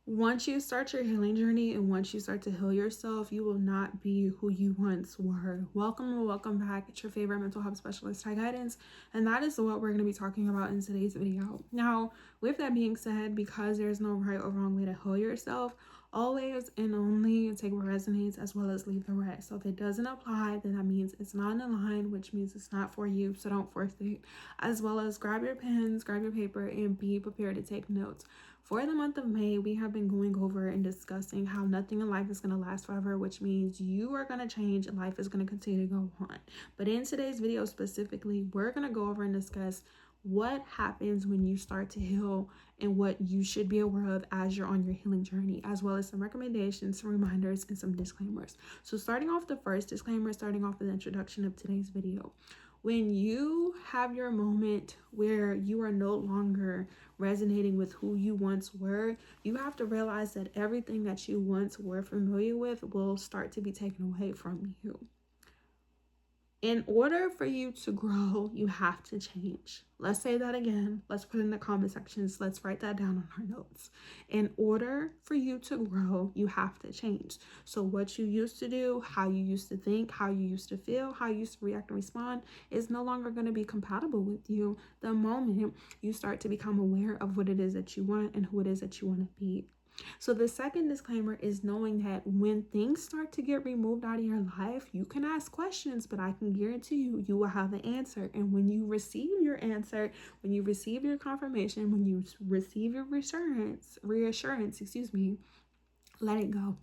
Once you start your healing journey and once you start to heal yourself, you will not be who you once were. Welcome or welcome back. It's your favorite mental health specialist, Ty Guidance, and that is what we're going to be talking about in today's video. Now, with that being said, because there's no right or wrong way to heal yourself, always and only take what resonates as well as leave the rest. So if it doesn't apply, then that means it's not in line, which means it's not for you, so don't force it. As well as grab your pens, grab your paper, and be prepared to take notes. For the month of May, we have been going over and discussing how nothing in life is going to last forever, which means you are going to change and life is going to continue to go on. But in today's video specifically, we're going to go over and discuss what happens when you start to heal and what you should be aware of as you're on your healing journey, as well as some recommendations, some reminders, and some disclaimers. So starting off the first disclaimer, starting off with the introduction of today's video. When you have your moment where you are no longer resonating with who you once were, you have to realize that everything that you once were familiar with will start to be taken away from you. In order for you to grow, you have to change. Let's say that again. Let's put it in the comment sections. Let's write that down on our notes. In order for you to grow, you have to change. So what you used to do, how you used to think, how you used to feel, how you used to react and respond is no longer going to be compatible with you the moment you start to become aware of what it is that you want and who it is that you want to be. So the second disclaimer is knowing that when things start to get removed out of your life, you can ask questions, but I can guarantee you, you will have an answer. And when you receive your answer, when you receive your confirmation, when you receive your reassurance, let it go.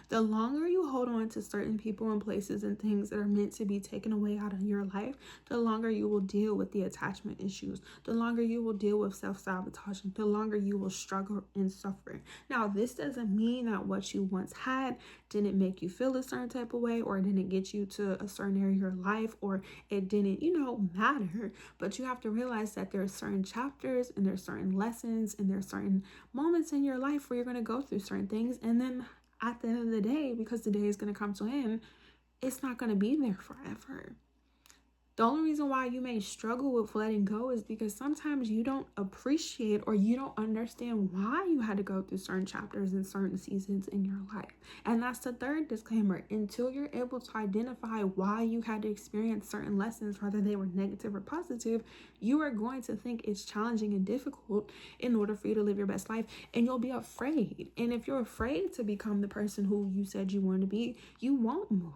The longer you hold on to certain people and places and things that are meant to be taken away out of your life, the longer you will deal with the attachment issues, the longer you will deal with self-sabotage, the longer you will struggle and suffer. Now, this doesn't mean that what you once had didn't make you feel a certain type of way, or didn't get you to a certain area of your life, or it didn't, matter. But you have to realize that there are certain chapters and there's certain lessons and there's certain moments in your life where you're going to go through certain things, and then at the end of the day, because the day is going to come to an end, it's not going to be there forever. The only reason why you may struggle with letting go is because sometimes you don't appreciate or you don't understand why you had to go through certain chapters and certain seasons in your life. And that's the third disclaimer. Until you're able to identify why you had to experience certain lessons, whether they were negative or positive, you are going to think it's challenging and difficult in order for you to live your best life. And you'll be afraid. And if you're afraid to become the person who you said you want to be, you won't move.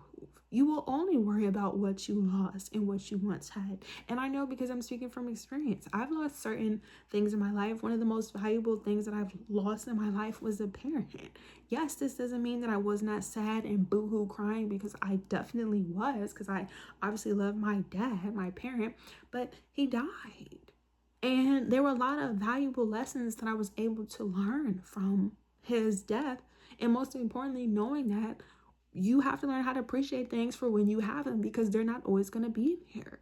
You will only worry about what you lost and what you once had. And I know because I'm speaking from experience. I've lost certain things in my life. One of the most valuable things that I've lost in my life was a parent. Yes, this doesn't mean that I was not sad and boohoo crying, because I definitely was, because I obviously love my dad, my parent, but he died. And there were a lot of valuable lessons that I was able to learn from his death. And most importantly, knowing that you have to learn how to appreciate things for when you have them, because they're not always going to be there,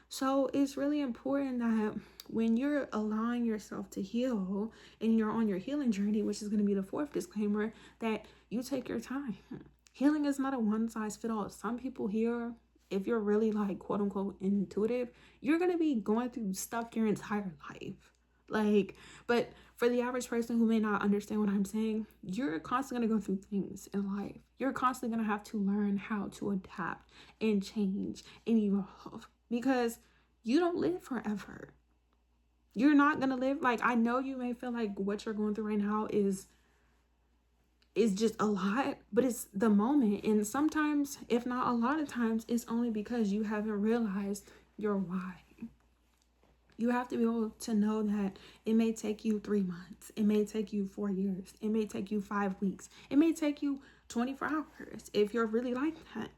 So it's really important that when you're allowing yourself to heal and you're on your healing journey, which is going to be the fourth disclaimer, that you take your time. Healing is not a one size fit all. Some people here, if you're really like quote unquote intuitive, you're going to be going through stuff your entire life. But for the average person who may not understand what I'm saying, you're constantly going to go through things in life. You're constantly going to have to learn how to adapt and change and evolve, because you don't live forever. You're not going to live, I know you may feel like what you're going through right now is just a lot, but it's the moment. And sometimes, if not a lot of times, it's only because you haven't realized your why. You have to be able to know that it may take you 3 months. It may take you 4 years. It may take you 5 weeks. It may take you 24 hours if you're really like that.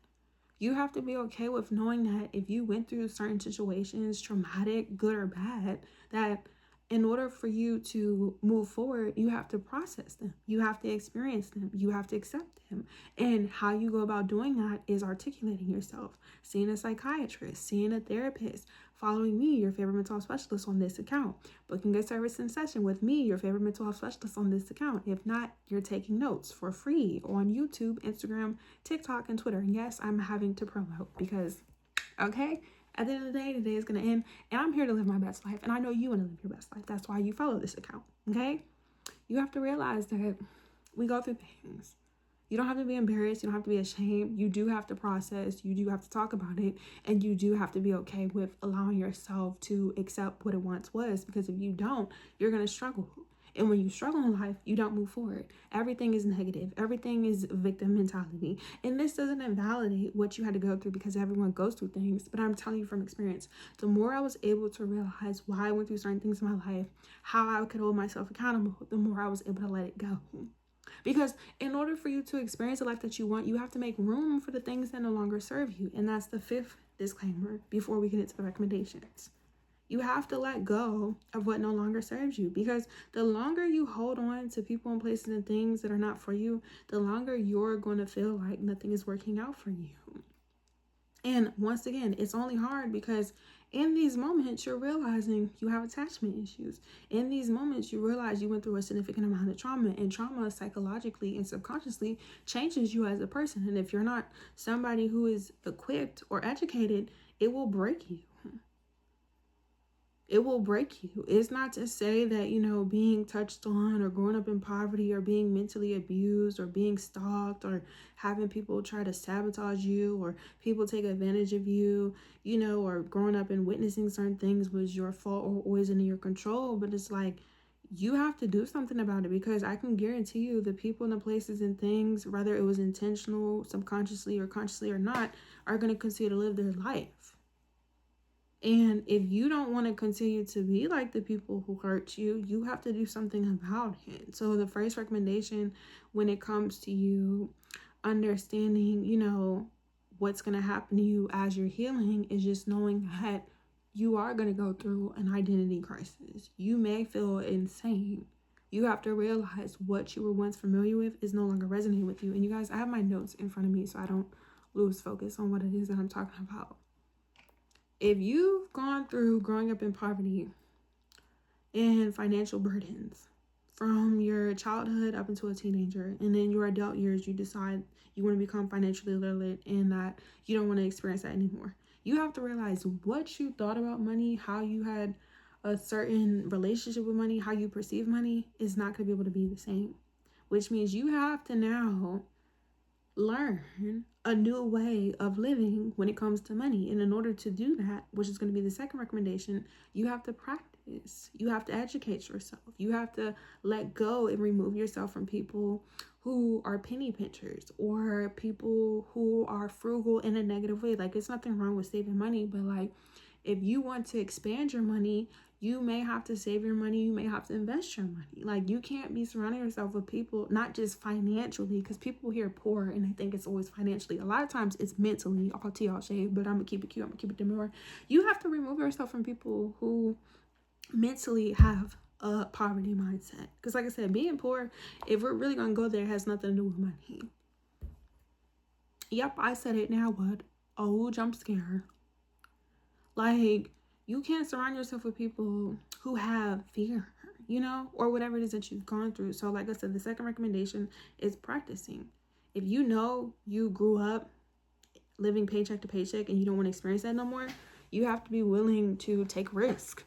You have to be okay with knowing that if you went through certain situations, traumatic, good or bad, that in order for you to move forward, you have to process them. You have to experience them. You have to accept them. And how you go about doing that is articulating yourself, seeing a psychiatrist, seeing a therapist, following me, your favorite mental health specialist, on this account, booking a service in session with me, your favorite mental health specialist, on this account. If not, you're taking notes for free on YouTube, Instagram, TikTok, and Twitter. And yes, I'm having to promote because, okay, at the end of the day is going to end, and I'm here to live my best life, and I know you want to live your best life. That's why you follow this account, okay? You have to realize that we go through things. You don't have to be embarrassed. You don't have to be ashamed. You do have to process. You do have to talk about it. And you do have to be okay with allowing yourself to accept what it once was. Because if you don't, you're going to struggle. And when you struggle in life, you don't move forward. Everything is negative. Everything is victim mentality. And this doesn't invalidate what you had to go through, because everyone goes through things. But I'm telling you from experience, the more I was able to realize why I went through certain things in my life, how I could hold myself accountable, the more I was able to let it go. Because in order for you to experience the life that you want, you have to make room for the things that no longer serve you. And that's the fifth disclaimer before we get into the recommendations. You have to let go of what no longer serves you, because the longer you hold on to people and places and things that are not for you, the longer you're going to feel like nothing is working out for you. And once again, it's only hard because in these moments, you're realizing you have attachment issues. In these moments, you realize you went through a significant amount of trauma, and trauma psychologically and subconsciously changes you as a person. And if you're not somebody who is equipped or educated, it will break you. It will break you. It's not to say that, being touched on or growing up in poverty or being mentally abused or being stalked or having people try to sabotage you or people take advantage of you, or growing up and witnessing certain things was your fault or always in your control. But it's like, you have to do something about it, because I can guarantee you the people and the places and things, whether it was intentional, subconsciously or consciously or not, are going to continue to live their life. And if you don't want to continue to be like the people who hurt you, you have to do something about it. So the first recommendation when it comes to you understanding, what's going to happen to you as you're healing is just knowing that you are going to go through an identity crisis. You may feel insane. You have to realize what you were once familiar with is no longer resonating with you. And you guys, I have my notes in front of me so I don't lose focus on what it is that I'm talking about. If you've gone through growing up in poverty and financial burdens from your childhood up into a teenager, and then your adult years, you decide you want to become financially literate and that you don't want to experience that anymore, you have to realize what you thought about money, how you had a certain relationship with money, how you perceive money is not going to be able to be the same, which means you have to now learn a new way of living when it comes to money. And in order to do that, which is going to be the second recommendation, you have to practice. You have to educate yourself. You have to let go and remove yourself from people who are penny pinchers or people who are frugal in a negative way. Like, it's nothing wrong with saving money, but like, if you want to expand your money, you may have to save your money. You may have to invest your money. Like, you can't be surrounding yourself with people, not just financially, because people hear poor and they think it's always financially. A lot of times it's mentally, all tea, all shade, but I'm going to keep it cute. I'm going to keep it demure. You have to remove yourself from people who mentally have a poverty mindset. Because like I said, being poor, if we're really going to go there, has nothing to do with money. Yep, I said it. Now what? Oh, jump scare. Like, you can't surround yourself with people who have fear, or whatever it is that you've gone through. So like I said, the second recommendation is practicing. If you know you grew up living paycheck to paycheck and you don't want to experience that no more, you have to be willing to take risk.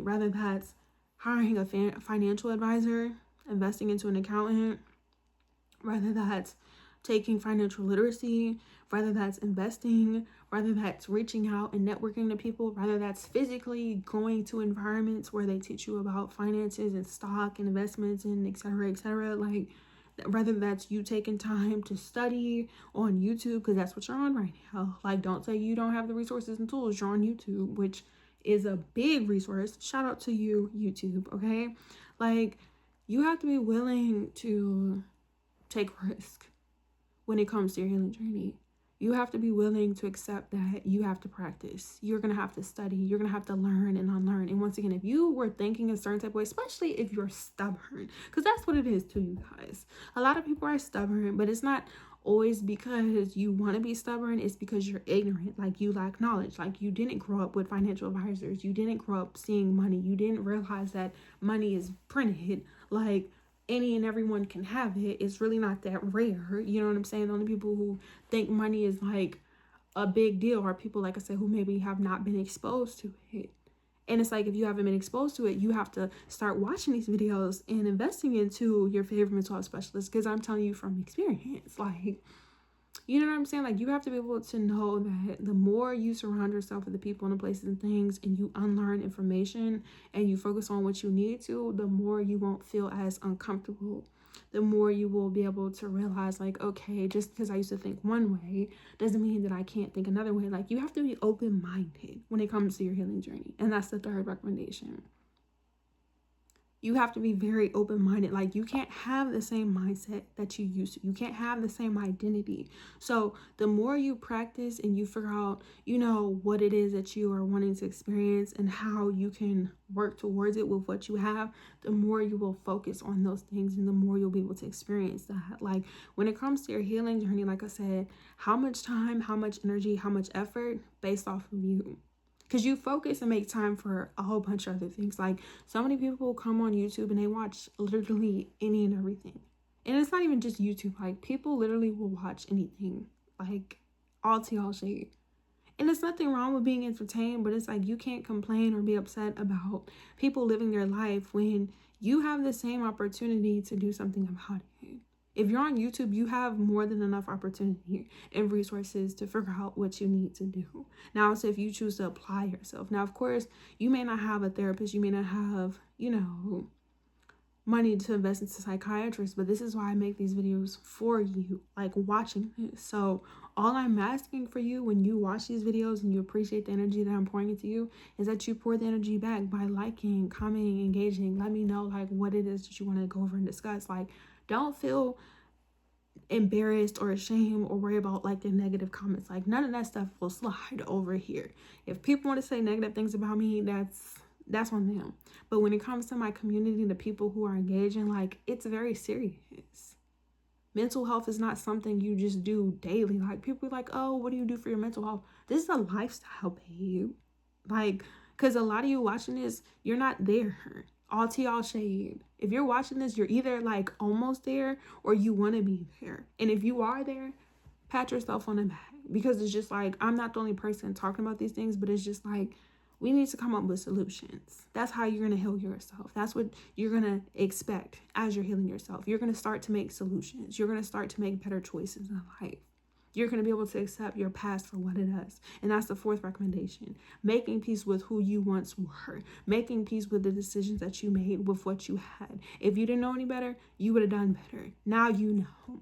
Rather that's hiring a financial advisor, investing into an accountant, whether that's taking financial literacy, whether that's investing, whether that's reaching out and networking to people, whether that's physically going to environments where they teach you about finances and stock and investments and et cetera, like whether that's you taking time to study on YouTube, because that's what you're on right now. Like, don't say you don't have the resources and tools. You're on YouTube, which is a big resource. Shout out to you, YouTube, okay? Like, you have to be willing to take risk when it comes to your healing journey. You have to be willing to accept that you have to practice. You're going to have to study. You're going to have to learn and unlearn. And once again, if you were thinking a certain type of way, especially if you're stubborn, because that's what it is to you guys. A lot of people are stubborn, but it's not always because you want to be stubborn. It's because you're ignorant. Like, you lack knowledge. Like, you didn't grow up with financial advisors. You didn't grow up seeing money. You didn't realize that money is printed. Like, any and everyone can have it. It's really not that rare. You know what I'm saying? The only people who think money is like a big deal are people, like I said, who maybe have not been exposed to it. And it's like, if you haven't been exposed to it, you have to start watching these videos and investing into your favorite mental health specialist. Because I'm telling you from experience, like, you know what I'm saying? Like, you have to be able to know that the more you surround yourself with the people and the places and things, and you unlearn information and you focus on what you need to, the more you won't feel as uncomfortable. The more you will be able to realize, like, okay, just because I used to think one way doesn't mean that I can't think another way. Like, you have to be open-minded when it comes to your healing journey. And that's the third recommendation. You have to be very open-minded. Like, you can't have the same mindset that you used to. You can't have the same identity. So the more you practice and you figure out, you know, what it is that you are wanting to experience and how you can work towards it with what you have, the more you will focus on those things and the more you'll be able to experience that. Like, when it comes to your healing journey, like I said, how much time, how much energy, how much effort based off of you. Because you focus and make time for a whole bunch of other things. Like, so many people come on YouTube and they watch literally any and everything. And it's not even just YouTube. Like, people literally will watch anything. Like, all to y'all shade. And there's nothing wrong with being entertained, but it's like, you can't complain or be upset about people living their life when you have the same opportunity to do something about it. If you're on YouTube, you have more than enough opportunity and resources to figure out what you need to do. Now, so if you choose to apply yourself. Now, of course, you may not have a therapist. You may not have, you know, money to invest into psychiatrists, but this is why I make these videos for you, like watching this. So all I'm asking for you when you watch these videos and you appreciate the energy that I'm pouring into you is that you pour the energy back by liking, commenting, engaging. Let me know, like, what it is that you want to go over and discuss. Like, don't feel embarrassed or ashamed or worry about like the negative comments. Like, none of that stuff will slide over here. If people want to say negative things about me, that's on them. But when it comes to my community, the people who are engaging, like, it's very serious. Mental health is not something you just do daily. Like, people are like, oh, what do you do for your mental health? This is a lifestyle, babe. Like, because a lot of you watching this, you're not there. All to y'all shade. If you're watching this, you're either like almost there or you want to be there. And if you are there, pat yourself on the back, because it's just like, I'm not the only person talking about these things, but it's just like, we need to come up with solutions. That's how you're going to heal yourself. That's what you're going to expect as you're healing yourself. You're going to start to make solutions. You're going to start to make better choices in life. You're going to be able to accept your past for what it is. And that's the fourth recommendation. Making peace with who you once were. Making peace with the decisions that you made with what you had. If you didn't know any better, you would have done better. Now you know.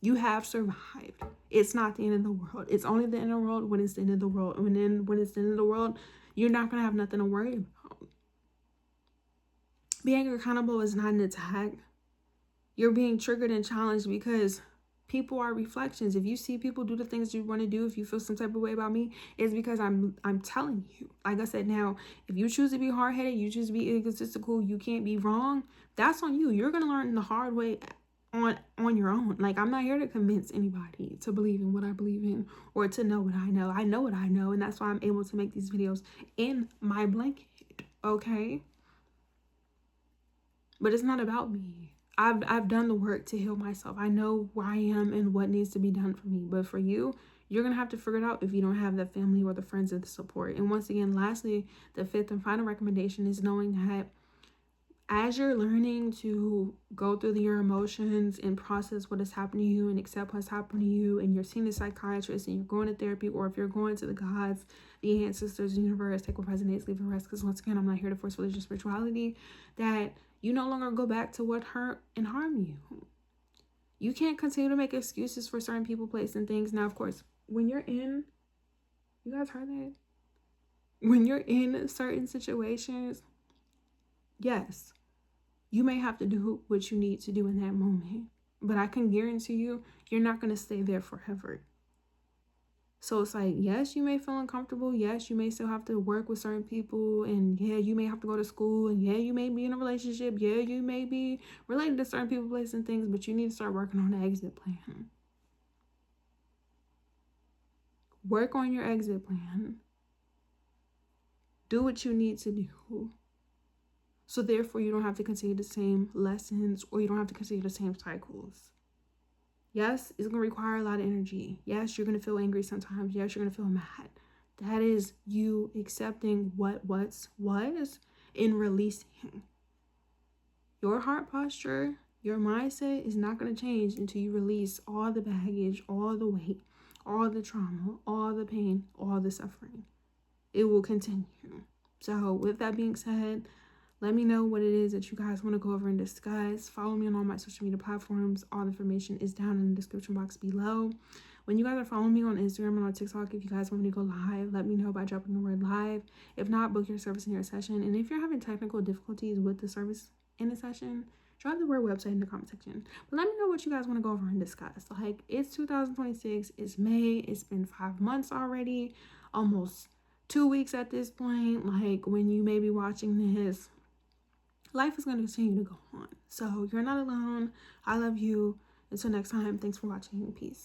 You have survived. It's not the end of the world. It's only the end of the world when it's the end of the world. And then when it's the end of the world, you're not going to have nothing to worry about. Being accountable is not an attack. You're being triggered and challenged because people are reflections. If you see people do the things you want to do, if you feel some type of way about me, it's because I'm telling you. Like I said, now, if you choose to be hard-headed, you choose to be egotistical, you can't be wrong, that's on you. You're going to learn the hard way on your own. Like, I'm not here to convince anybody to believe in what I believe in or to know what I know. I know what I know, and that's why I'm able to make these videos in my blanket, okay? But it's not about me. I've done the work to heal myself. I know where I am and what needs to be done for me. But for you, you're going to have to figure it out if you don't have the family or the friends or the support. And once again, lastly, the fifth and final recommendation is knowing that as you're learning to go through your emotions and process what has happened to you and accept what's happened to you, and you're seeing a psychiatrist and you're going to therapy, or if you're going to the gods, the ancestors, the universe, take what resonates, leave the rest, because once again, I'm not here to force religious spirituality, that you no longer go back to what hurt and harm you. You can't continue to make excuses for certain people, places, and things. Now, of course, when you're in, you guys heard that? When you're in certain situations, yes, you may have to do what you need to do in that moment. But I can guarantee you, you're not going to stay there forever. So it's like, yes, you may feel uncomfortable. Yes, you may still have to work with certain people. And yeah, you may have to go to school. And yeah, you may be in a relationship. Yeah, you may be related to certain people, places, and things. But you need to start working on the exit plan. Work on your exit plan. Do what you need to do. So therefore, you don't have to continue the same lessons, or you don't have to continue the same cycles. Yes, it's going to require a lot of energy. Yes, you're going to feel angry sometimes. Yes, you're going to feel mad. That is you accepting what was and releasing. Your heart posture, your mindset is not going to change until you release all the baggage, all the weight, all the trauma, all the pain, all the suffering. It will continue. So with that being said, let me know what it is that you guys want to go over and discuss. Follow me on all my social media platforms. All the information is down in the description box below. When you guys are following me on Instagram and on TikTok, if you guys want me to go live, let me know by dropping the word live. If not, book your service in your session. And if you're having technical difficulties with the service in the session, drop the word website in the comment section. But let me know what you guys want to go over and discuss. Like, it's 2026. It's May. It's been 5 months already. Almost 2 weeks at this point. Like, when you may be watching this, life is going to continue to go on. So you're not alone. I love you. Until next time, thanks for watching. Peace.